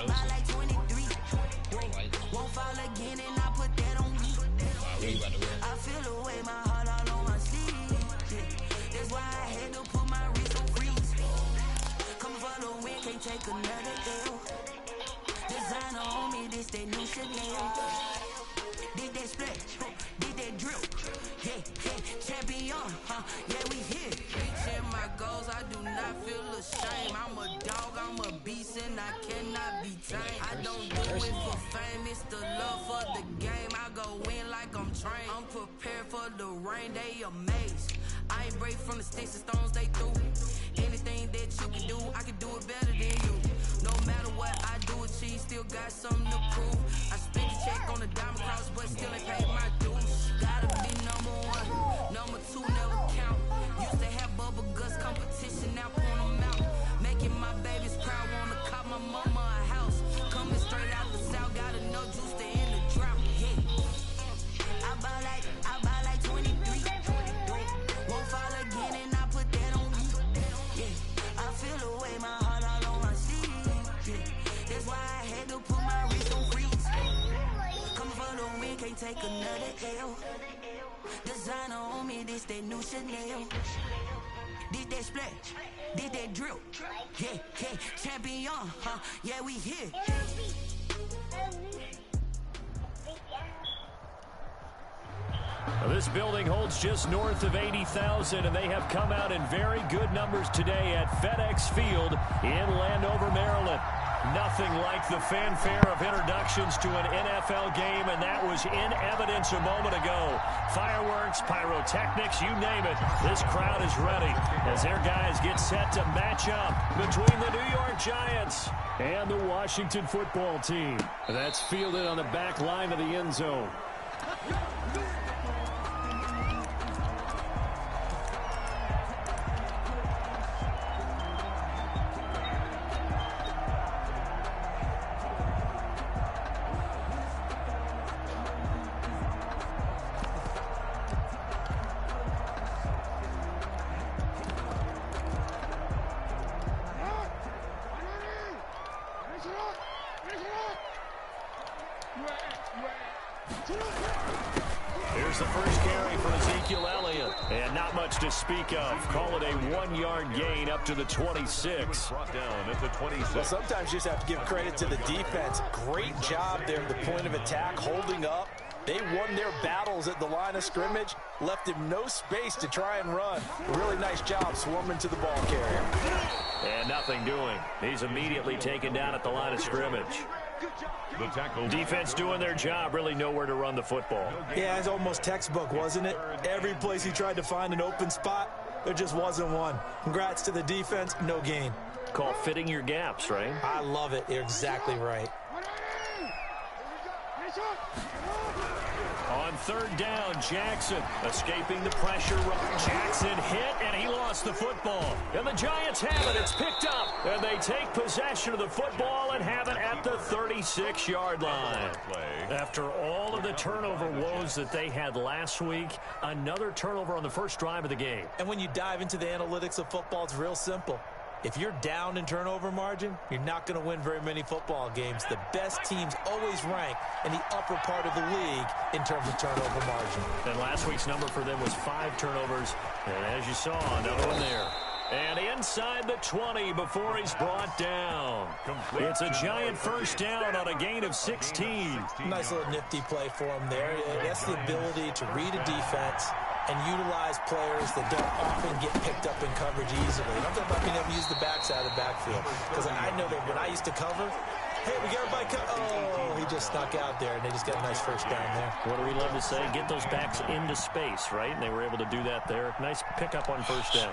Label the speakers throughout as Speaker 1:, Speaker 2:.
Speaker 1: buy like 23. Won't fall again and I put that on me. I feel away my heart all on my sleeve. That's why I had to put my wrist on freeze. Coming for the win, can't take another L. Designer on me, this that new Chanel. Did that split, did that drill. Yeah, champion, yeah, we here. Reaching my goals, I do not feel ashamed. I'm a dog, I'm a beast, and I cannot be tamed. I don't do it for fame, it's the love for the game. I go in like I'm trained. I'm prepared for the rain, they amazed. I ain't break from the sticks and stones they threw. Anything that you can do, I can do it better than you. No matter what I do, achieve, still got something to prove. I spent the check on the diamond cross, but still ain't paid my dues. Gotta be number one, number two never count. Used to have bubble guts competition, now point them out. Making my babies proud, wanna cop my mama a house. Coming straight out the south, got enough juice to end the drought. Yeah. I buy like 23. Won't fall again and I put that on me. Yeah, I feel away my heart all on my sleeve. Yeah, that's why I had to put my wrist on freeze. Coming for the win, can't take another L. Designer on me, this that new Chanel. Did that split, did that drill. Yeah, champion, yeah, we here.
Speaker 2: This building holds just north of 80,000, and they have come out in very good numbers today at FedEx Field in Landover, Maryland. Nothing like the fanfare of introductions to an NFL game, and that was in evidence a moment ago. Fireworks, pyrotechnics, you name it. This crowd is ready as their guys get set to match up between the New York Giants and the Washington football team. That's fielded on the back line of the end zone. Here's the first carry for Ezekiel Elliott. And not much to speak of. Call it a 1-yard gain up to the 26.
Speaker 3: Brought down at the 26.
Speaker 4: Well, sometimes you just have to give credit to the defense. Great job there at the point of attack, holding up. They won their battles at the line of scrimmage, left him no space to try and run. Really nice job swarming to the ball carrier.
Speaker 2: And nothing doing. He's immediately taken down at the line of scrimmage.
Speaker 3: The tackle.
Speaker 2: Defense doing their job, really nowhere to run the football.
Speaker 4: Yeah, it's almost textbook, wasn't it? Every place he tried to find an open spot, there just wasn't one. Congrats to the defense, no gain.
Speaker 2: Call fitting your gaps, right?
Speaker 4: I love it. You're exactly right.
Speaker 2: On third down, Jackson escaping the pressure. Jackson hit, and he lost the football. And the Giants have it. It's picked up. And they take possession of the football and have it at the 36-yard line. After all of the turnover woes that they had last week, another turnover on the first drive of the game.
Speaker 4: And when you dive into the analytics of football, it's real simple. If you're down in turnover margin, you're not going to win very many football games. The best teams always rank in the upper part of the league in terms of turnover margin.
Speaker 2: And last week's number for them was 5 turnovers. And as you saw, another one there. And inside the 20 before he's brought down. It's a giant first down on a gain of 16.
Speaker 4: Nice little nifty play for him there. That's the ability to read a defense and utilize players that don't often get picked up in coverage easily. I'm talking about being able to use the backside of the backfield. Because I know that when I used to cover, hey, we got everybody oh, he just snuck out there, and they just got a nice first down there.
Speaker 2: What do we love to say? Get those backs into space, right? And they were able to do that there. Nice pickup on first down.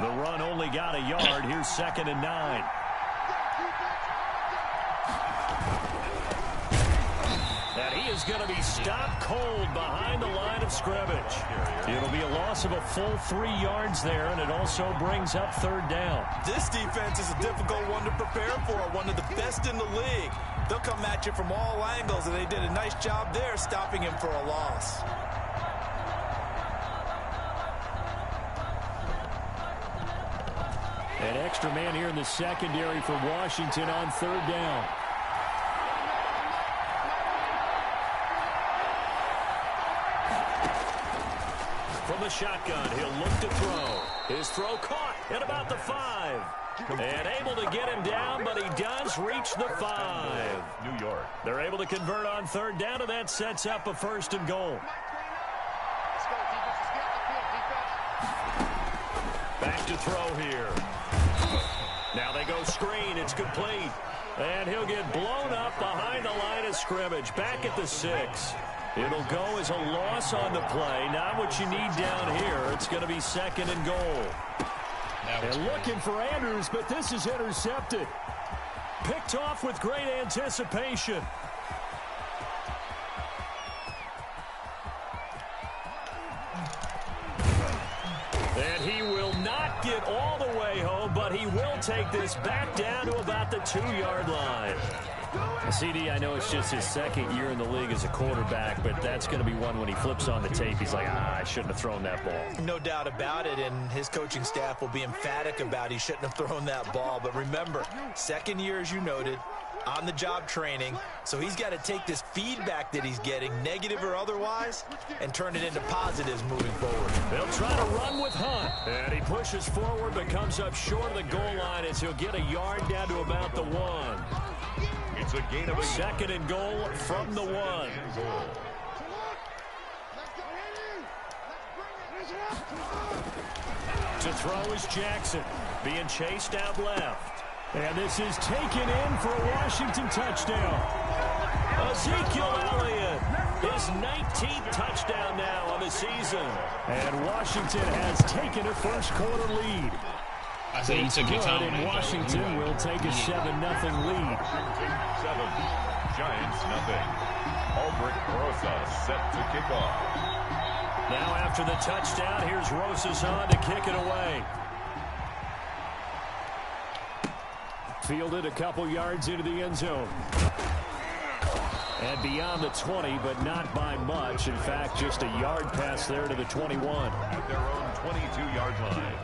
Speaker 2: The run only got a yard. Here's 2nd and 9. And he is going to be stopped cold behind the line of scrimmage. It'll be a loss of a full 3 yards there, and it also brings up 3rd down.
Speaker 4: This defense is a difficult one to prepare for, one of the best in the league. They'll come at you from all angles, and they did a nice job there stopping him for a loss.
Speaker 2: An extra man here in the secondary for Washington on third down. From the shotgun, he'll look to throw. His throw caught at about the 5. And able to get him down, but he does reach the 5.
Speaker 3: New York.
Speaker 2: They're able to convert on third down, and that sets up a 1st and goal. Back to throw here. Now they go screen. It's complete. And he'll get blown up behind the line of scrimmage. Back at the 6. It'll go as a loss on the play. Not what you need down here. It's going to be 2nd and goal. And looking for Andrews, but this is intercepted. Picked off with great anticipation. And he will not get all the way home, but he will take this back down to about the 2-yard line. CD, I know it's just his 2nd year in the league as a quarterback, but that's going to be one when he flips on the tape. He's like, I shouldn't have thrown that ball.
Speaker 4: No doubt about it, and his coaching staff will be emphatic about he shouldn't have thrown that ball. But remember, 2nd year, as you noted, on-the-job training, so he's got to take this feedback that he's getting, negative or otherwise, and turn it into positives moving forward.
Speaker 2: They'll try to run with Hunt, and he pushes forward but comes up short of the goal line as he'll get a yard down to about the 1.
Speaker 3: It's a gain of a
Speaker 2: 2nd and goal from the 1. To throw is Jackson, being chased out left. And this is taken in for a Washington touchdown. Ezekiel Elliott, his 19th touchdown now on the season. And Washington has taken a first quarter lead.
Speaker 5: I say you took your time.
Speaker 2: And Washington will take a 7-0 lead.
Speaker 3: 7. Giants nothing. Albrecht Rosa set to kick off.
Speaker 2: Now after the touchdown, here's Rosas on to kick it away. Fielded a couple yards into the end zone. And beyond the 20, but not by much. In fact, just a yard pass there to the 21.
Speaker 3: At their own 22-yard line.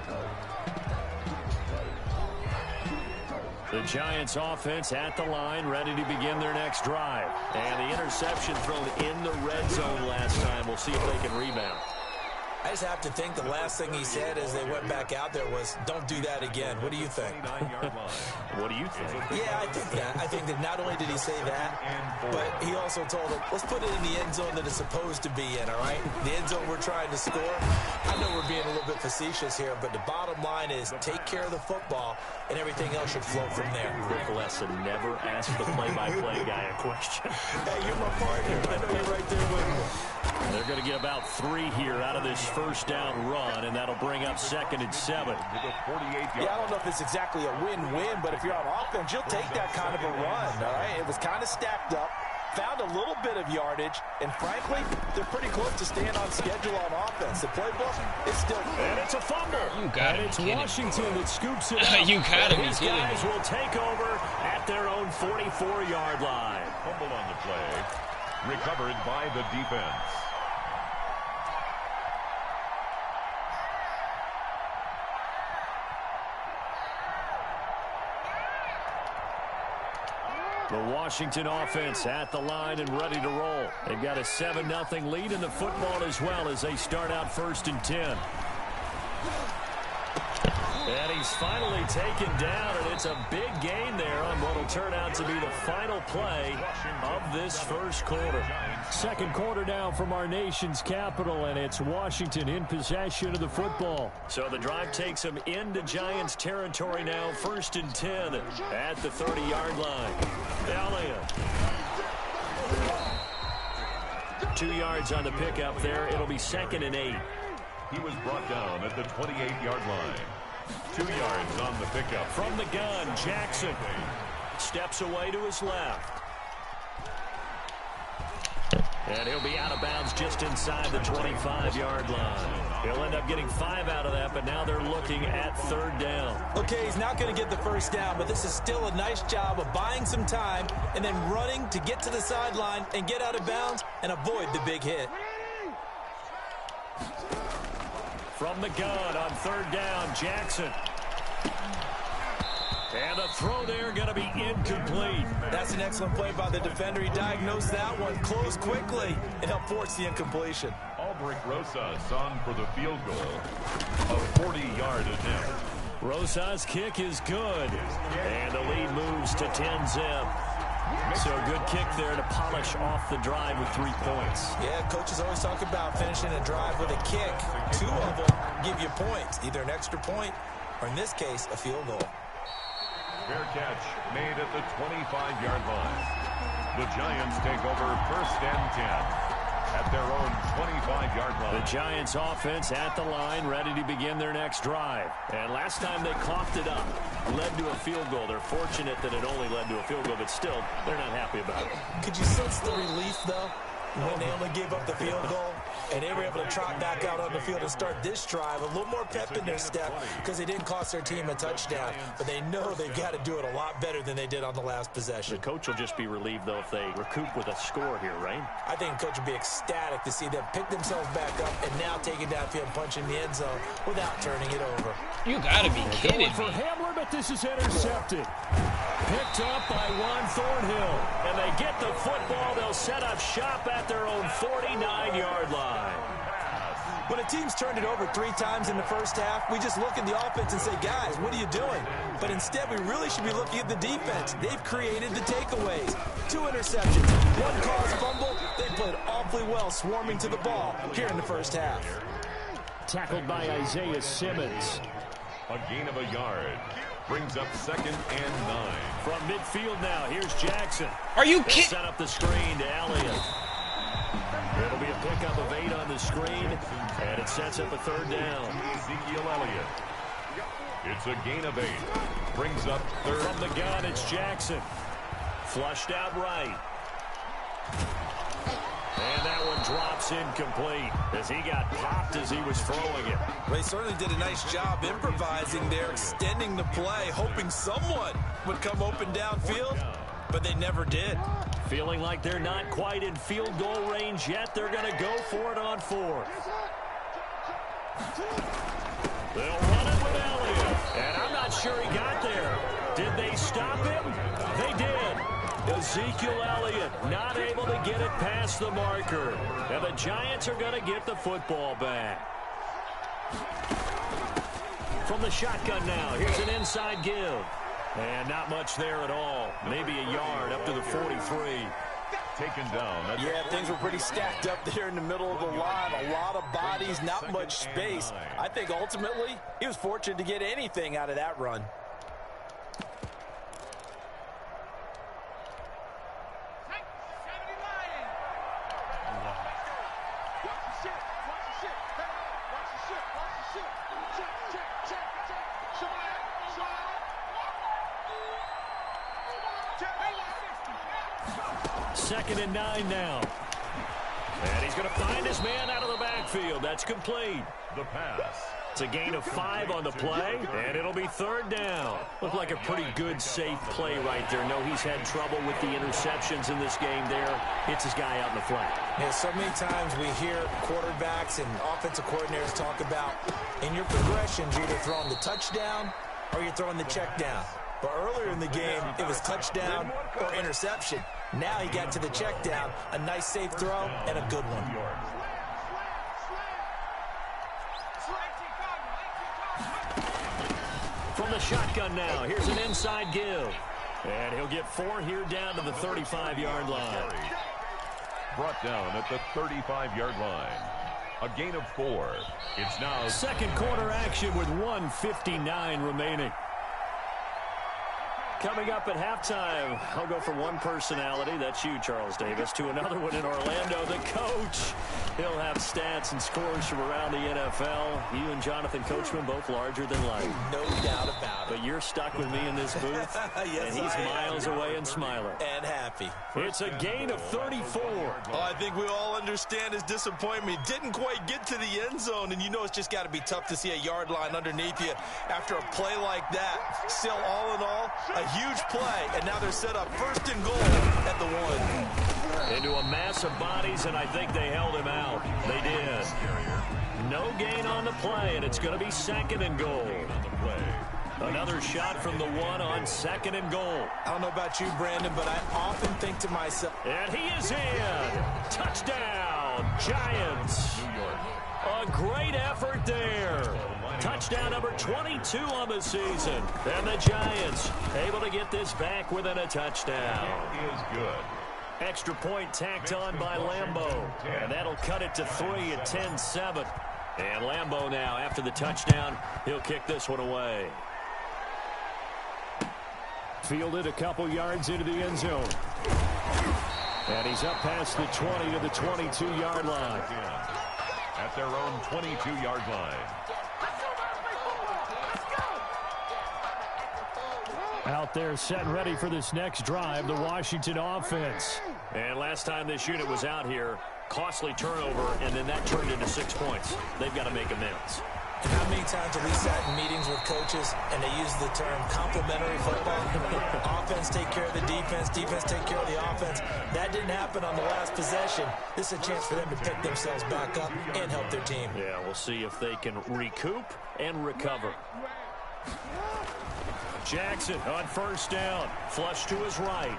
Speaker 2: The Giants offense at the line, ready to begin their next drive. And the interception thrown in the red zone last time. We'll see if they can rebound.
Speaker 4: I just have to think the last thing he said as they went back out there was, don't do that again. What do you think?
Speaker 2: What do you think?
Speaker 4: Yeah, I think that. I think that not only did he say that, but he also told him, let's put it in the end zone that it's supposed to be in, all right? The end zone we're trying to score. I know we're being a little bit facetious here, but the bottom line is take care of the football, and everything else should flow from there.
Speaker 2: Quick lesson, never ask the play-by-play guy a question.
Speaker 4: Hey, you're my partner. I know you're right there with me.
Speaker 2: They're going to get about 3 here out of this first down run, and that'll bring up 2nd and 7.
Speaker 4: Yeah, I don't know if it's exactly a win-win, but if you're on offense, you'll take that kind of a run, all right? It was kind of stacked up, found a little bit of yardage, and frankly, they're pretty close to staying on schedule on offense. The playbook is still...
Speaker 2: And it's a fumble.
Speaker 5: You got
Speaker 2: and
Speaker 5: it.
Speaker 2: it's Washington that scoops it up.
Speaker 5: You got to be
Speaker 2: These
Speaker 5: kidding
Speaker 2: guys
Speaker 5: me.
Speaker 2: will take over at their own 44-yard line.
Speaker 3: Fumble on the play. Recovered by the defense.
Speaker 2: The Washington offense at the line and ready to roll. They've got a 7-0 lead in the football as well as they start out 1st and 10. And he's finally taken down, and it's a big gain there on what will turn out to be the final play of this first quarter. Second quarter now from our nation's capital, and it's Washington in possession of the football. So the drive takes them into Giants territory now, 1st and 10 at the 30-yard line. Elliott. 2 yards on the pickup there. It'll be 2nd and 8.
Speaker 3: He was brought down at the 28-yard line. 2 yards on the pickup.
Speaker 2: From the gun, Jackson steps away to his left. And he'll be out of bounds just inside the 25-yard line. He'll end up getting 5 out of that, but now they're looking at 3rd down.
Speaker 4: Okay, he's not going to get the first down, but this is still a nice job of buying some time and then running to get to the sideline and get out of bounds and avoid the big hit.
Speaker 2: From the gun on 3rd down, Jackson. And the throw there going to be incomplete.
Speaker 4: That's an excellent play by the defender. He diagnosed that one, closed quickly, and helped force the incompletion.
Speaker 3: Albrecht Rosas on for the field goal. A 40-yard attempt.
Speaker 2: Rosas' kick is good. And the lead moves to 10-zip. So a good kick there to polish off the drive with 3 points.
Speaker 4: Yeah, coaches always talk about finishing a drive with a kick. 2 of them give you points, either an extra point or, in this case, a field goal.
Speaker 3: Fair catch made at the 25-yard line. The Giants take over 1st and 10 at their own 25-yard line.
Speaker 2: The Giants offense at the line, ready to begin their next drive. And last time they coughed it up, led to a field goal. They're fortunate that it only led to a field goal, but still, they're not happy about it.
Speaker 4: Could you sense the relief, though, when they only gave up the field goal and they were able to trot back out on the field and start this drive? A little more pep in their step because they didn't cost their team a touchdown, but they know they've got to do it a lot better than they did on the last possession.
Speaker 2: The coach will just be relieved, though, if they recoup with a score here, right?
Speaker 4: I think the coach will be ecstatic to see them pick themselves back up and now take it downfield and punch in the end zone without turning it over.
Speaker 5: You gotta be kidding me.
Speaker 2: For Hamler, but this is intercepted. Picked up by Juan Thornhill. And they get the football. They'll set up shop at their own 49-yard line.
Speaker 4: When a team's turned it over 3 times in the first half, we just look at the offense and say, guys, what are you doing? But instead, we really should be looking at the defense. They've created the takeaways. 2 interceptions, 1 caused fumble. They played awfully well swarming to the ball here in the first half.
Speaker 2: Tackled by Isaiah Simmons.
Speaker 3: A gain of a yard. Brings up 2nd and 9.
Speaker 2: From midfield now, here's Jackson.
Speaker 5: Are you
Speaker 2: They'll
Speaker 5: kidding?
Speaker 2: set up the screen to Elliott. It'll be a pickup of 8 on the screen, and it sets up a 3rd down.
Speaker 3: Ezekiel Elliott. It's a gain of 8. Brings up 3rd.
Speaker 2: From the gun, it's Jackson. Flushed out right. And that one drops incomplete as he got popped as he was throwing it.
Speaker 4: They certainly did a nice job improvising there, extending the play, hoping someone would come open downfield, but they never did.
Speaker 2: Feeling like they're not quite in field goal range yet, they're going to go for it on 4th. They'll run it with Elliott, and I'm not sure he got there. Did they stop him? They did. Ezekiel Elliott not able to get it past the marker. And the Giants are going to get the football back. From the shotgun now, here's an inside give. And not much there at all. Maybe a yard up to the 43.
Speaker 3: Taken down.
Speaker 4: Yeah, things were pretty stacked up there in the middle of the line. A lot of bodies, not much space. I think ultimately he was fortunate to get anything out of that run.
Speaker 2: Second and 9 now. And he's going to find his man out of the backfield. That's complete.
Speaker 3: The pass.
Speaker 2: It's a gain of 5 on the play, and it'll be 3rd down. Looked like a pretty good, safe play right there. No, he's had trouble with the interceptions in this game there. Hits his guy out in the flat.
Speaker 4: Yeah, so many times we hear quarterbacks and offensive coordinators talk about in your progressions, you're either throwing the touchdown or you're throwing the check down. But earlier in the game, it was touchdown or interception. Now he got to the check down, a nice safe throw, and a good one.
Speaker 2: From the shotgun now, here's an inside give. And he'll get 4 here down to the 35-yard line.
Speaker 3: Brought down at the 35-yard line. A gain of 4. It's now
Speaker 2: second quarter action with 1:59 remaining. Coming up at halftime, I'll go from one personality, that's you, Charles Davis, to another one in Orlando, the coach. He'll have stats and scores from around the NFL. You and Jonathan Coachman both larger than life.
Speaker 4: No doubt about it.
Speaker 2: But you're stuck with me in this booth,
Speaker 4: yes,
Speaker 2: and he's miles away and smiling.
Speaker 4: And happy.
Speaker 2: It's a gain of 34.
Speaker 4: Oh, I think we all understand his disappointment. Didn't quite get to the end zone, and you know it's just got to be tough to see a yard line underneath you after a play like that. Still, all in all, a huge play, and now they're set up 1st and goal at the 1.
Speaker 2: Into a mass of bodies, and I think they held him out. They did. No gain on the play, and it's going to be 2nd and goal. Another shot from the one on 2nd and goal.
Speaker 4: I don't know about you, Brandon, but I often think to myself.
Speaker 2: And he is in. Touchdown, Giants.
Speaker 3: New York.
Speaker 2: A great effort there. Touchdown number 22 on the season. And the Giants able to get this back within a touchdown.
Speaker 3: It is good.
Speaker 2: Extra point tacked on by Lambeau. And that'll cut it to 3 at 10-7. And Lambeau now, after the touchdown, he'll kick this one away. Fielded a couple yards into the end zone. And he's up past the 20 to the 22-yard line.
Speaker 3: At their own 22-yard line.
Speaker 2: Out there set and ready for this next drive, the Washington offense. And last time this unit was out here, costly turnover, and then that turned into 6 points. They've got to make amends.
Speaker 4: And how many times have we sat in meetings with coaches and they use the term complementary football? Offense take care of the defense, defense take care of the offense. That didn't happen on the last possession. This is a chance for them to pick themselves back up and help their team.
Speaker 2: Yeah, we'll see if they can recoup and recover. Jackson on 1st down. Flush to his right.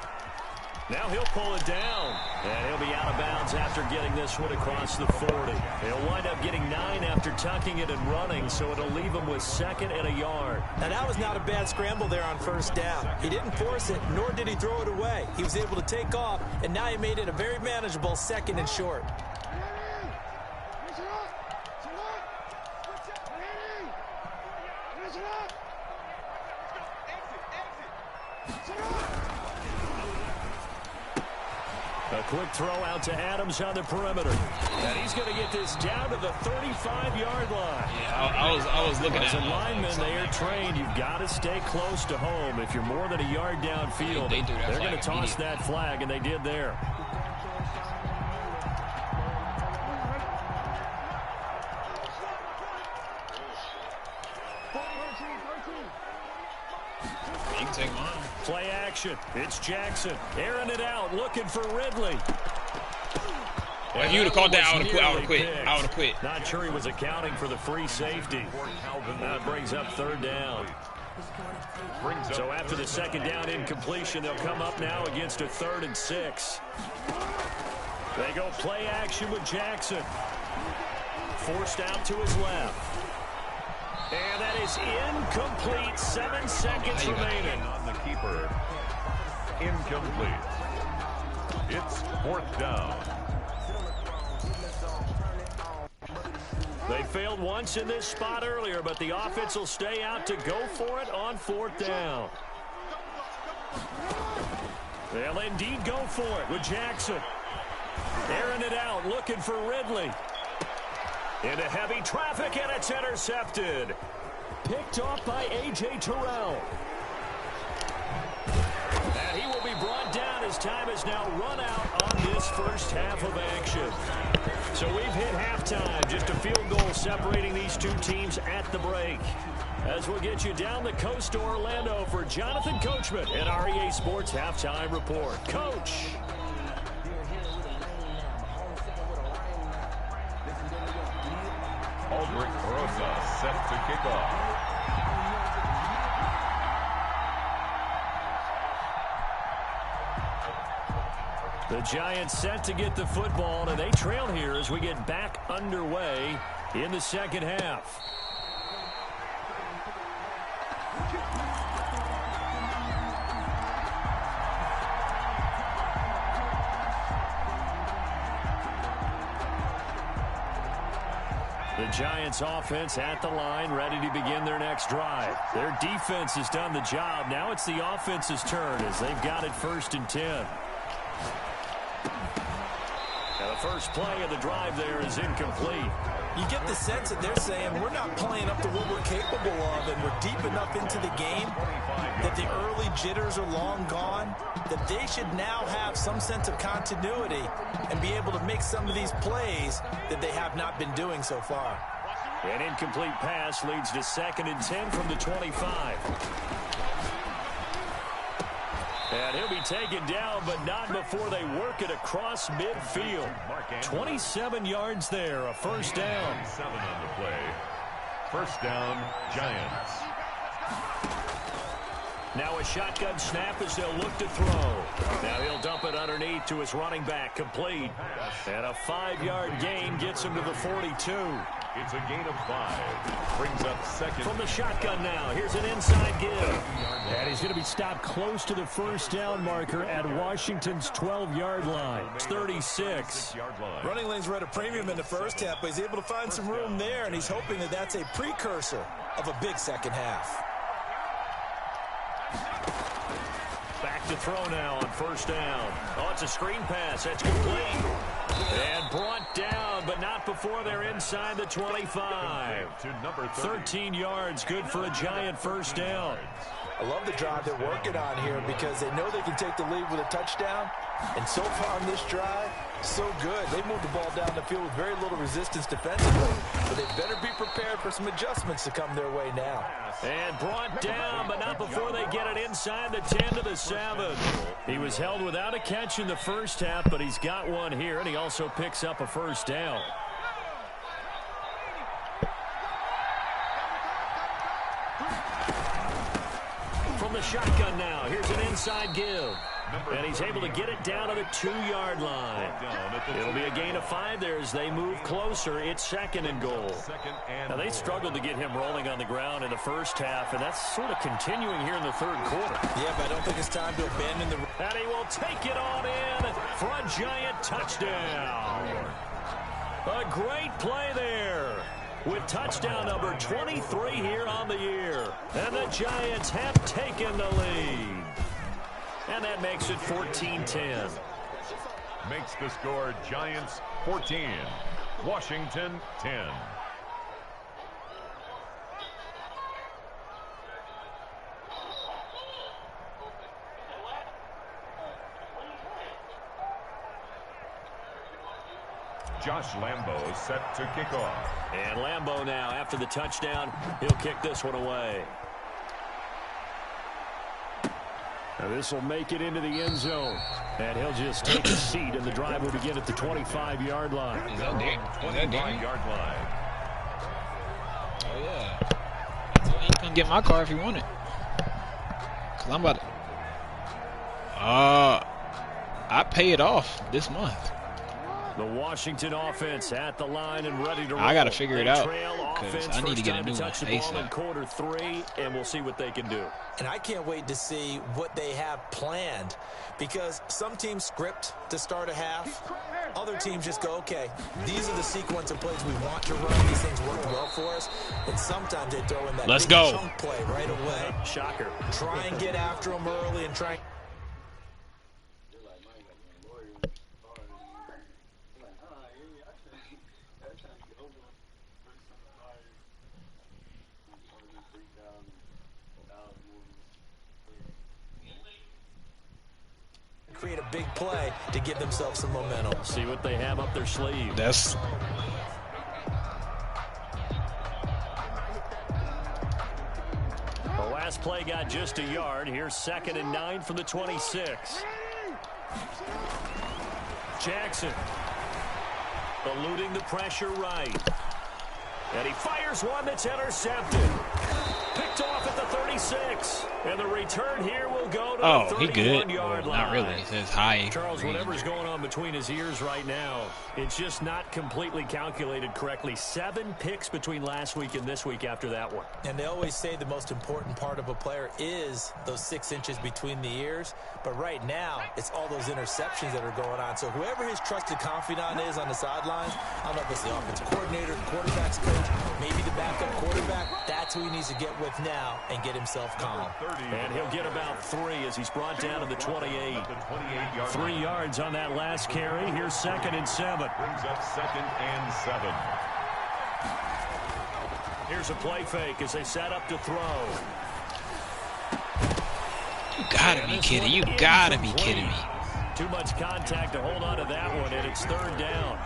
Speaker 2: Now he'll pull it down. And he'll be out of bounds after getting this one across the 40. He'll wind up getting 9 after tucking it and running, so it'll leave him with 2nd and a yard.
Speaker 4: Now that was not a bad scramble there on 1st down. He didn't force it, nor did he throw it away. He was able to take off, and now he made it a very manageable 2nd and short.
Speaker 2: A quick throw out to Adams on the perimeter. And he's going to get this down to the 35-yard line.
Speaker 5: Yeah, I was looking at
Speaker 2: as a lineman, they are trained. You've got to stay close to home. If you're more than a yard downfield, they're going to toss that flag, and they did there.
Speaker 5: You can take mine.
Speaker 2: Play action. It's Jackson. Airing it out, looking for Ridley.
Speaker 5: Well, if you would have caught that, I would have quit.
Speaker 2: Not sure he was accounting for the free safety. That brings up 3rd down. So after the 2nd down incompletion, they'll come up now against a 3rd and 6. They go play action with Jackson. Forced out to his left. And that is incomplete. 7 seconds remaining.
Speaker 3: On the keeper. Incomplete. It's 4th down.
Speaker 2: They failed once in this spot earlier, but the offense will stay out to go for it on 4th down. They'll indeed go for it with Jackson. Airing it out, looking for Ridley. Into heavy traffic, and it's intercepted. Picked off by A.J. Terrell. And he will be brought down as time is now run out on this first half of action. So we've hit halftime. Just a field goal separating these two teams at the break. As we'll get you down the coast to Orlando for Jonathan Coachman and our EA Sports Halftime Report. Coach.
Speaker 3: Aldrich Rosa set to kick off.
Speaker 2: The Giants set to get the football, and they trail here as we get back underway in the 2nd half. The Giants offense at the line, ready to begin their next drive. Their defense has done the job. Now it's the offense's turn as they've got it 1st and 10. Now the first play of the drive there is incomplete.
Speaker 4: You get the sense that they're saying we're not playing up to what we're capable of, and we're deep enough into the game that the early jitters are long gone, that they should now have some sense of continuity and be able to make some of these plays that they have not been doing so far.
Speaker 2: An incomplete pass leads to 2nd and 10 from the 25. And he'll be taken down, but not before they work it across midfield. 27 yards there, a 1st down.
Speaker 3: 7 on the play. 1st down, Giants.
Speaker 2: Now a shotgun snap as they'll look to throw. Now he'll dump it underneath to his running back, complete. And a 5-yard gain gets him to the 42.
Speaker 3: It's a gain of 5. Brings up second.
Speaker 2: From the shotgun now, here's an inside give. And he's going to be stopped close to the first down marker at Washington's 12-yard line. It's 36.
Speaker 4: Running lanes were at a premium in the first half, but he's able to find some room there, and he's hoping that that's a precursor of a big second half.
Speaker 2: Back to throw now on first down. Oh, it's a screen pass. That's complete. And brought down, but not before they're inside the 25. 13 yards, good for a Giant first down.
Speaker 4: I love the drive they're working on here because they know they can take the lead with a touchdown. And so far on this drive, so good. They moved the ball down the field with very little resistance defensively. But they better be prepared for some adjustments to come their way now.
Speaker 2: And brought down, but not before they get it inside the 10 to the 7. He was held without a catch in the first half, but he's got one here, and he also picks up a first down. From the shotgun now, here's an inside give. And he's able to get it down to the 2-yard line. It'll be a gain of 5 there as they move closer. It's second and goal. Now, they struggled to get him rolling on the ground in the first half, and that's sort of continuing here in the third quarter.
Speaker 4: Yeah, but I don't think it's time to abandon the...
Speaker 2: And he will take it on in for a Giant touchdown. A great play there with touchdown number 23 here on the year. And the Giants have taken the lead. And that makes it 14-10.
Speaker 3: Makes the score Giants 14, Washington 10. Josh Lambo is set to kick off.
Speaker 2: And Lambo now, after the touchdown, he'll kick this one away. Now this will make it into the end zone. And he'll just take a seat, and the drive will begin at the 25-yard line.
Speaker 5: Is that Dan?
Speaker 3: 25-yard line.
Speaker 5: Oh, yeah. So he can get my car if he wanted. Because I'm about to... I pay it off this month.
Speaker 2: The Washington offense at the line and ready to roll.
Speaker 5: I got to figure it out
Speaker 2: because
Speaker 5: I need to get a new one ASAP.
Speaker 2: In quarter 3, and we'll see what they can do.
Speaker 4: And I can't wait to see what they have planned, because some teams script to start a half. Other teams just go, okay, these are the sequence of plays we want to run. These things worked well for us. And sometimes they throw in that big chunk play right away.
Speaker 2: Shocker.
Speaker 4: Try and get after them early and try. Create a big play to give themselves some momentum.
Speaker 2: See what they have up their sleeve.
Speaker 5: That's...
Speaker 2: The last play got just a yard. Here's 2nd and 9 from the 26. Jackson eluding the pressure right. And he fires one that's intercepted. Picked off at the 36. And the return here will go to the 31-yard line.
Speaker 5: Not really. It says high.
Speaker 2: Charles, whatever's going on between his ears right now, it's just not completely calculated correctly. 7 picks between last week and this week after that one.
Speaker 4: And they always say the most important part of a player is those 6 inches between the ears. But right now, it's all those interceptions that are going on. So whoever his trusted confidant is on the sidelines, I don't know if it's the offensive coordinator, the quarterback's coach, maybe the backup quarterback, that's who he needs to get with now and get himself calm.
Speaker 2: And he'll get about 3 as he's brought down to the 28. 3 yards on that last carry. Here's 2nd and 7.
Speaker 3: Brings up 2nd and 7.
Speaker 2: Here's a play fake as they set up to throw.
Speaker 5: You gotta be kidding. You gotta be kidding me.
Speaker 2: Too much contact to hold on to that one, and it's 3rd down.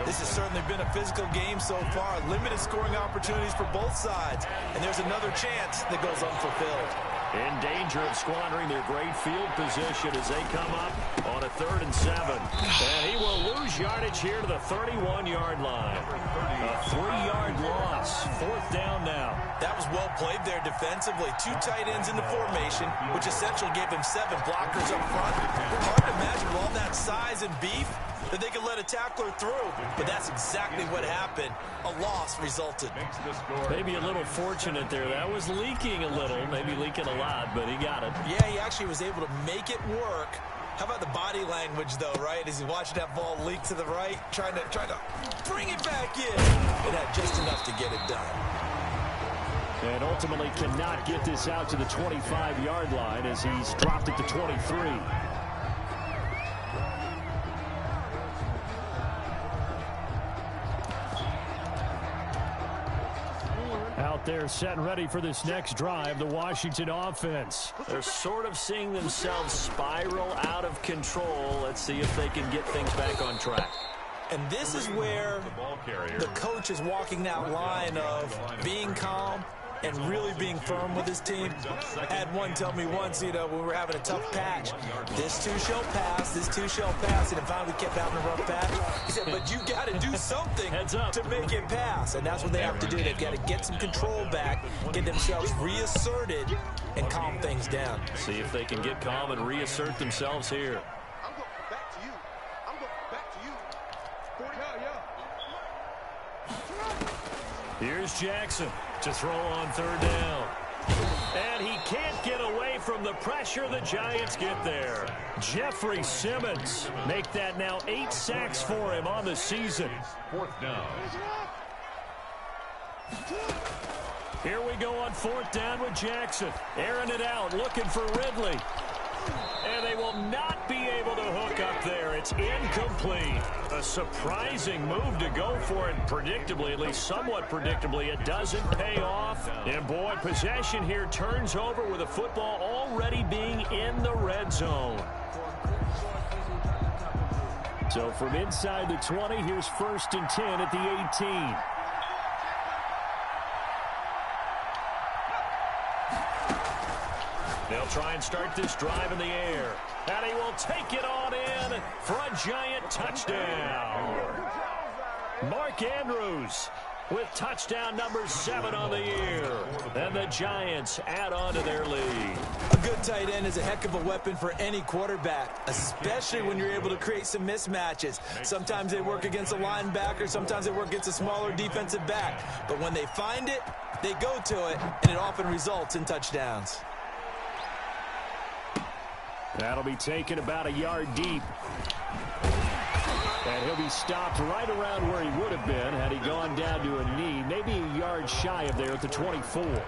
Speaker 4: This has certainly been a physical game so far. Limited scoring opportunities for both sides. And there's another chance that goes unfulfilled.
Speaker 2: In danger of squandering their great field position as they come up on a 3rd and 7. And he will lose yardage here to the 31-yard line. A 3-yard loss. 4th down now.
Speaker 4: That was well played there defensively. 2 tight ends in the formation, which essentially gave him 7 blockers up front. Hard to imagine with all that size and beef that they could let a tackler through. But that's exactly what happened. A loss resulted.
Speaker 2: Maybe a little fortunate there. That was leaking a little, maybe leaking a lot, but he got it.
Speaker 4: Yeah, he actually was able to make it work. How about the body language, though, right? As he watched that ball leak to the right, trying to bring it back in. It had just enough to get it done.
Speaker 2: And ultimately cannot get this out to the 25-yard line as he's dropped it to 23. Out there set and ready for this next drive, the Washington offense. They're sort of seeing themselves spiral out of control. Let's see if they can get things back on track.
Speaker 4: And this is where the coach is walking that line of being calm and really being firm with his team. I had one tell me once, when we were having a tough patch, this too shall pass, this too shall pass, and finally we kept having a rough patch. He said, but you got to do something to make it pass, and that's what they have to do. They've got to get some control back, get themselves reasserted, and calm things down.
Speaker 2: See if they can get calm and reassert themselves here.
Speaker 6: I'm going back to you. I'm going back to you. 40.
Speaker 2: Here's Jackson to throw on 3rd down. And he can't get away from the pressure. The Giants get there. Jeffrey Simmons make that now 8 sacks for him on the season.
Speaker 3: 4th down.
Speaker 2: Here we go on 4th down with Jackson. Airing it out, looking for Ridley. And they will not be able to hook up there. It's incomplete. A surprising move to go for it. Predictably, at least somewhat predictably, it doesn't pay off. And boy, possession here turns over with the football already being in the red zone. So from inside the 20, here's 1st and 10 at the 18. They'll try and start this drive in the air. And he will take it on in for a Giant touchdown. Mark Andrews with touchdown number 7 on the year. And the Giants add on to their lead.
Speaker 4: A good tight end is a heck of a weapon for any quarterback, especially when you're able to create some mismatches. Sometimes they work against a linebacker, sometimes they work against a smaller defensive back. But when they find it, they go to it, and it often results in touchdowns.
Speaker 2: That'll be taken about a yard deep. And he'll be stopped right around where he would have been had he gone down to a knee, maybe a yard shy of there at the 24.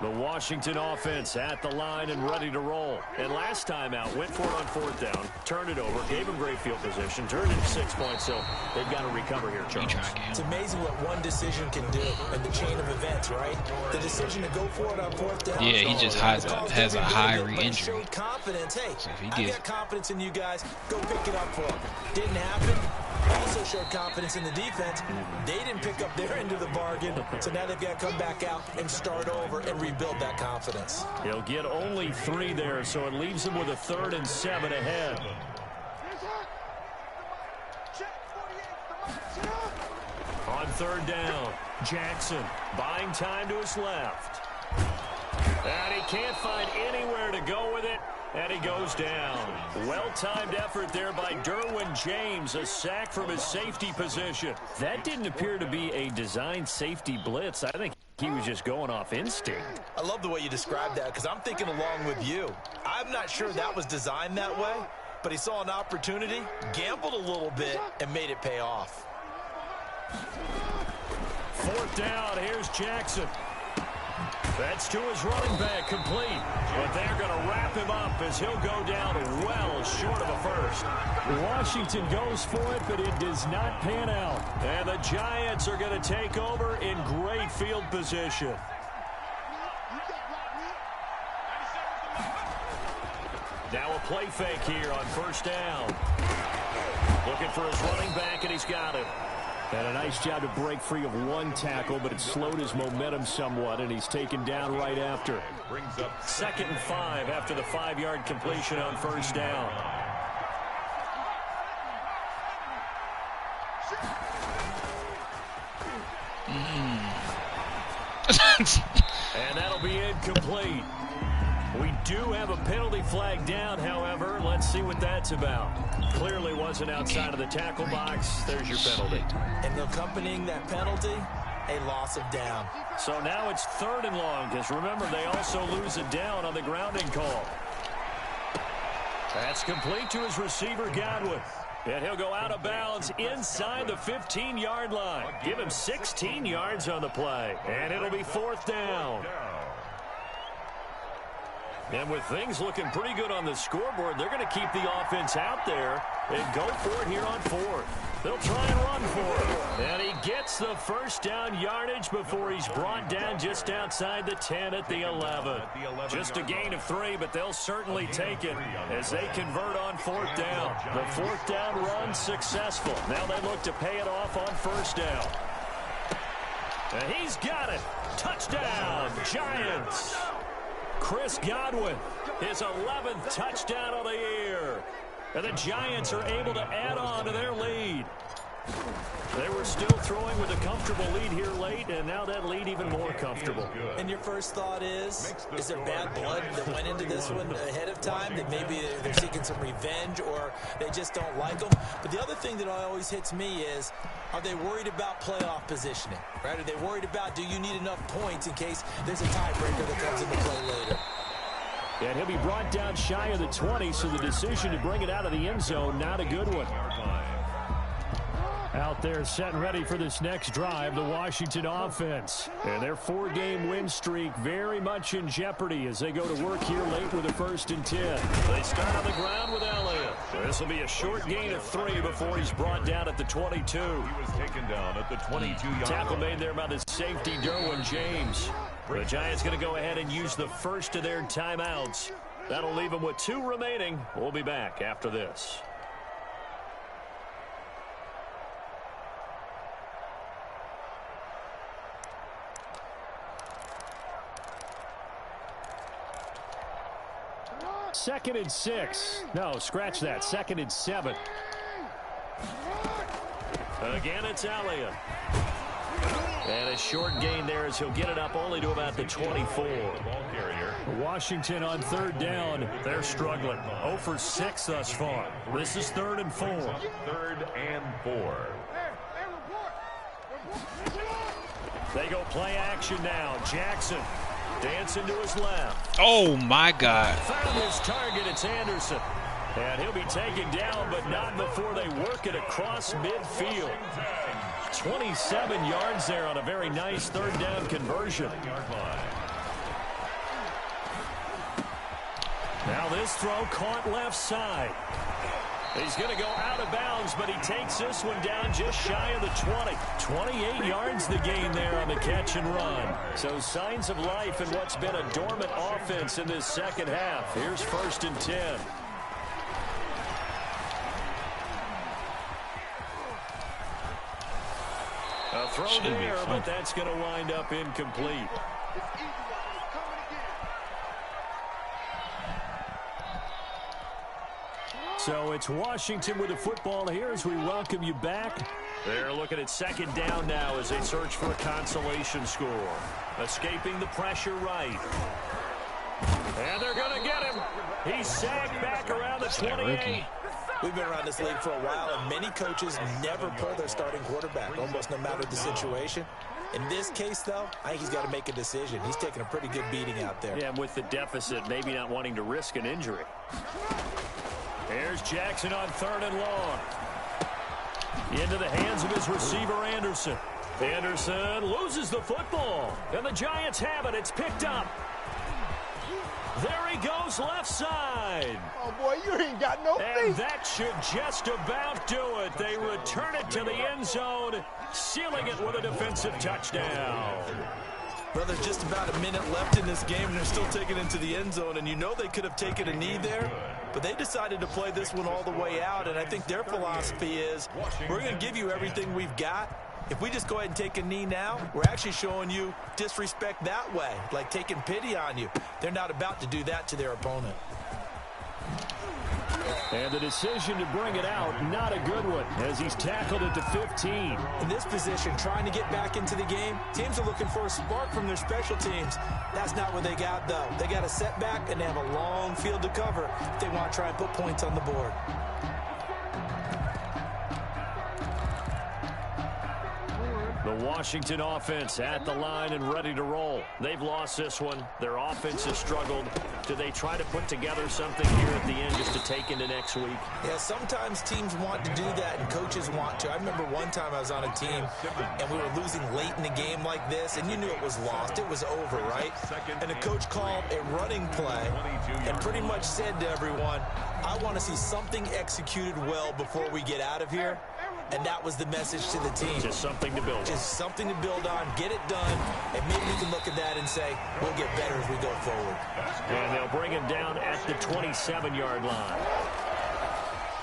Speaker 2: The Washington offense at the line and ready to roll. And last time out, went for it on 4th down, turned it over, gave him great field position, turned it to 6 points, so they've got to recover here, Charles.
Speaker 4: It's amazing what one decision can do in the chain of events, right? The decision to go for it on 4th down.
Speaker 5: Yeah, he just has a high re-injury.
Speaker 4: Confidence. Hey,
Speaker 5: so
Speaker 4: I got confidence in you guys. Go pick it up for him. Didn't happen. Also showed confidence in the defense. They didn't pick up their end of the bargain, so now they've got to come back out and start over and rebuild that confidence.
Speaker 2: He'll get only 3 there, so it leaves him with a 3rd and 7 ahead. On 3rd down, Jackson buying time to his left. And he can't find anywhere to go with it. And he goes down. Well-timed effort there by Derwin James. A sack from his safety position. That didn't appear to be a designed safety blitz. I think he was just going off instinct.
Speaker 4: I love the way you described that because I'm thinking along with you. I'm not sure that was designed that way, but he saw an opportunity, gambled a little bit, and made it pay off.
Speaker 2: 4th down. Here's Jackson. That's to his running back, complete. But they're going to wrap him up as he'll go down well short of a first. Washington goes for it, but it does not pan out. And the Giants are going to take over in great field position. Now a play fake here on 1st down. Looking for his running back, and he's got it. And a nice job to break free of one tackle, but it slowed his momentum somewhat, and he's taken down right after.
Speaker 3: Brings up
Speaker 2: 2nd and 5 after the 5-yard completion on 1st down. And that'll be incomplete. We do have a penalty flag down, however. Let's see what that's about. Clearly wasn't outside of the tackle box. There's your penalty.
Speaker 4: And accompanying that penalty, a loss of down.
Speaker 2: So now it's 3rd and long, because remember, they also lose a down on the grounding call. That's complete to his receiver, Godwin. And he'll go out of bounds inside the 15-yard line. Give him 16 yards on the play. And it'll be 4th down. And with things looking pretty good on the scoreboard, they're going to keep the offense out there and go for it here on 4th. They'll try and run for it. And he gets the 1st down yardage before he's brought down just outside the 10 at the 11. Just a gain of 3, but they'll certainly take it as they convert on 4th down. The 4th down run successful. Now they look to pay it off on 1st down. And he's got it. Touchdown, Giants. Chris Godwin, his 11th touchdown of the year. And the Giants are able to add on to their lead. They were still throwing with a comfortable lead here late, and now that lead even more comfortable.
Speaker 4: And your first thought is there bad blood that went into this one ahead of time, that maybe they're seeking some revenge or they just don't like them? But the other thing that always hits me is, are they worried about playoff positioning? Right? Are they worried about, do you need enough points in case there's a tiebreaker that comes into play later?
Speaker 2: And he'll be brought down shy of the 20, so the decision to bring it out of the end zone, not a good one. Out there set and ready for this next drive, the Washington offense. And their 4-game win streak very much in jeopardy as they go to work here late with a 1st and 10. They start on the ground with Elliott. This will be a short gain of 3 before he's brought down at the 22.
Speaker 3: He was taken down at the 22-yard
Speaker 2: Tackle made there by the safety, Derwin James. The Giants going to go ahead and use the first of their timeouts. That'll leave them with 2 remaining. We'll be back after this. Second and 6. No, scratch that. 2nd and 7. Again, it's Elliott. And a short gain there as he'll get it up only to about the 24. Washington on 3rd down. They're struggling. 0 for 6 thus far. This is 3rd and 4.
Speaker 3: 3rd and 4.
Speaker 2: They go play action now. Jackson dancing to his left.
Speaker 5: Oh, my God.
Speaker 2: Found his target. It's Anderson. And he'll be taken down, but not before they work it across midfield. 27 yards there on a very nice 3rd down conversion. Now this throw caught left side. He's going to go out of bounds, but he takes this one down just shy of the 20. 28 yards the gain there on the catch and run. So signs of life in what's been a dormant offense in this second half. Here's 1st and 10. A throw there, but that's going to wind up incomplete. So it's Washington with the football here as we welcome you back. They're looking at 2nd down now as they search for a consolation score. Escaping the pressure right. And they're going to get him. He's sagged back around the 28.
Speaker 4: We've been around this league for a while, and many coaches never pull their starting quarterback, almost no matter the situation. In this case, though, I think he's got to make a decision. He's taking a pretty good beating out there.
Speaker 2: Yeah, and with the deficit, maybe not wanting to risk an injury. Here's Jackson on 3rd and long. Into the hands of his receiver, Anderson. Anderson loses the football, and the Giants have it. It's picked up. There he goes left side.
Speaker 6: Oh, boy, you ain't got no feet.
Speaker 2: And that should just about do it. They return it to the end zone, sealing it with a defensive touchdown.
Speaker 4: Well, there's just about a minute left in this game, and they're still taking it into the end zone, and you know they could have taken a knee there. But they decided to play this one all the way out, and I think their philosophy is, we're going to give you everything we've got. If we just go ahead and take a knee now, we're actually showing you disrespect that way, like taking pity on you. They're not about to do that to their opponent.
Speaker 2: And the decision to bring it out, not a good one, as he's tackled at the 15.
Speaker 4: In this position, trying to get back into the game, teams are looking for a spark from their special teams. That's not what they got, though. They got a setback, and they have a long field to cover if they want to try and put points on the board.
Speaker 2: The Washington offense at the line and ready to roll. They've lost this one. Their offense has struggled. Do they try to put together something here at the end just to take into next week?
Speaker 4: Yeah, sometimes teams want to do that and coaches want to. I remember one time I was on a team and we were losing late in the game like this, and you knew it was lost. It was over, right? And the coach called a running play and pretty much said to everyone, I want to see something executed well before we get out of here. And that was the message to the team.
Speaker 2: Just something to build on.
Speaker 4: Just something to build on, get it done, and maybe we can look at that and say, we'll get better as we go forward.
Speaker 2: And they'll bring him down at the 27-yard line.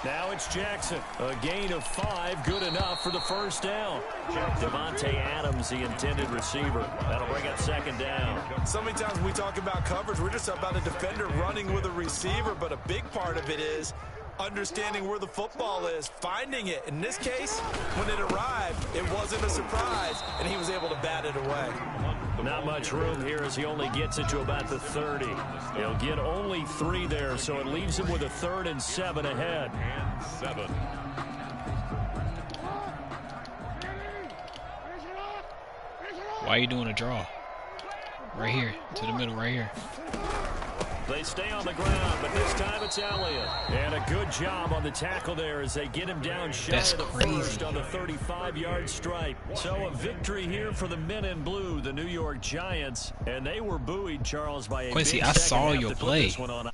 Speaker 2: Now it's Jackson. A gain of 5, good enough for the first down. Devontae Adams, the intended receiver. That'll bring up second down.
Speaker 4: So many times when we talk about coverage, we're just about a defender running with a receiver, but a big part of it is understanding where the football is, finding it. In this case, when it arrived, it wasn't a surprise, and he was able to bat it away.
Speaker 2: Not much room here as he only gets it to about the 30. He'll get only 3 there, so it leaves him with a 3rd and 7 ahead.
Speaker 3: And 7.
Speaker 5: Why are you doing a draw? Right here, to the middle, right here.
Speaker 2: They stay on the ground, but this time it's Elliott. And a good job on the tackle there as they get him down shy of the first on the 35-yard stripe. So a victory here for the men in blue, the New York Giants. And they were buoyed, Charles, by a
Speaker 5: Quincy,
Speaker 2: big
Speaker 5: I
Speaker 2: second
Speaker 5: saw
Speaker 2: half
Speaker 5: your
Speaker 2: to put
Speaker 5: play.
Speaker 2: this one on.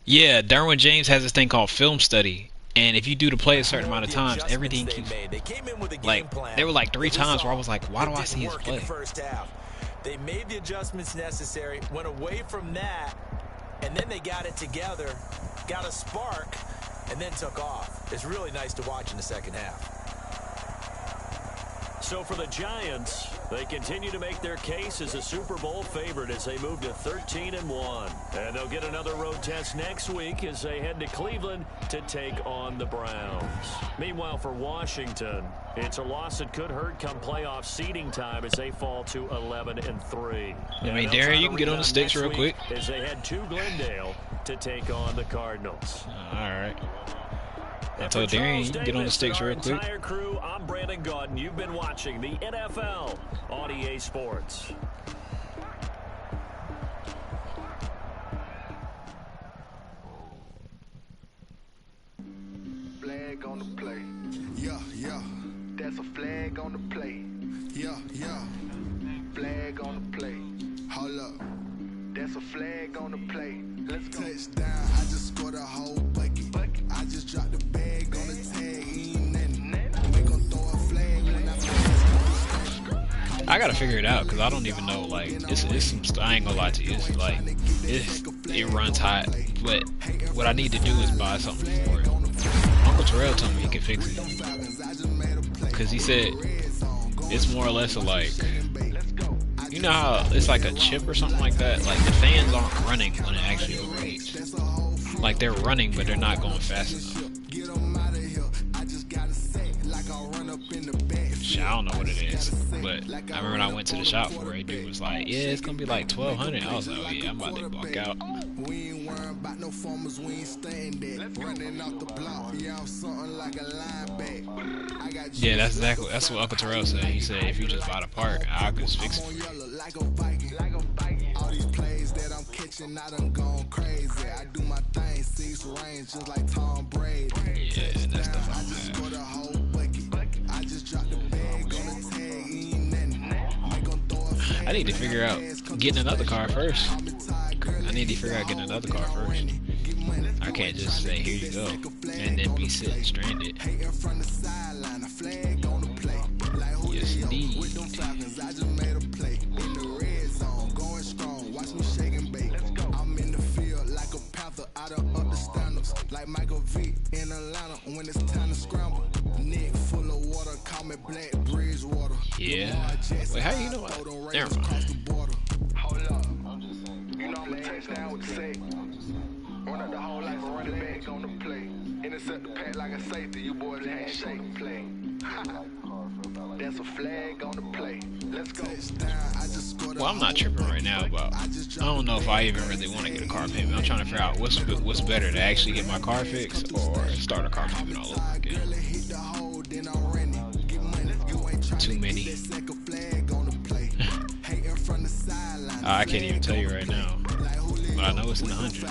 Speaker 5: Yeah, Derwin James has this thing called film study. And if you do the play a certain amount of times, everything keeps, like, there were like 3 times where I was like, why do I see his play?
Speaker 4: They made the adjustments necessary, went away from that, and then they got it together, got a spark, and then took off. It's really nice to watch in the second half.
Speaker 2: So for the Giants, they continue to make their case as a Super Bowl favorite as they move to 13-1. And they'll get another road test next week as they head to Cleveland to take on the Browns. Meanwhile, for Washington, it's a loss that could hurt come playoff seeding time as they fall to 11-3.
Speaker 5: I mean, Darren, you can get on the sticks real quick.
Speaker 2: As they head to Glendale to take on the Cardinals.
Speaker 5: All right. I told Darren you can get on the sticks real quick.
Speaker 2: Entire crew, I'm Brandon Gaudin. You've been watching the NFL on EA Sports.
Speaker 7: Flag on the play. Yeah, yeah. That's a flag on the play. Yeah, yeah. Flag on the play. Hold up. That's a flag on the play. Let's go. Touchdown. I just scored a whole bucket. I just dropped the bag on the tag. Ain't nothing. We gon' throw a flag when
Speaker 5: I gotta figure it out because I don't even know. Like, it's some. I ain't gonna lie to you. It's like it runs hot. But what I need to do is buy something for it. Uncle Terrell told me he could fix it because he said it's more or less a, like, you know how it's like a chip or something like that. Like the fans aren't running when it actually overheats. Like they're running, but they're not going fast enough. I don't know what it is, but I remember when I went to the shop for it, dude was like, yeah, it's gonna be like $1,200. I was like, oh yeah, I'm about to walk out.
Speaker 7: We ain't worrying about no farmers, we ain't staying there. Running off the block, yeah, I'm something like a linebacker.
Speaker 5: Yeah, that's what Uncle Terrell said. He said if you just buy the part, I could just fix it for you.
Speaker 7: All these plays that I'm catching, I done gone crazy. I do my thing, 6 range, just like Tom Brady.
Speaker 5: Yeah, that stuff I don't have.
Speaker 7: I just dropped the bag on the tag, ain't nothing.
Speaker 5: I need to figure out getting another car first. I need to figure out getting another car first. I can't just say, here you go, and then be sitting stranded. Yes, indeed. Yeah. Wait, how you know what? Never mind.
Speaker 7: Hold up. You know I'm a touchdown with the sack. Run up the whole life and run it back on the play. Intercept the pack like a safety. You boys handshake play. That's a flag on the play. Let's go.
Speaker 5: Well, I'm not tripping right now, but I don't know if I even really want to get a car payment. I'm trying to figure out what's better, to actually get my car fixed or start a car payment all over again. Too many. I can't even tell you right now, but I know it's in the hundreds.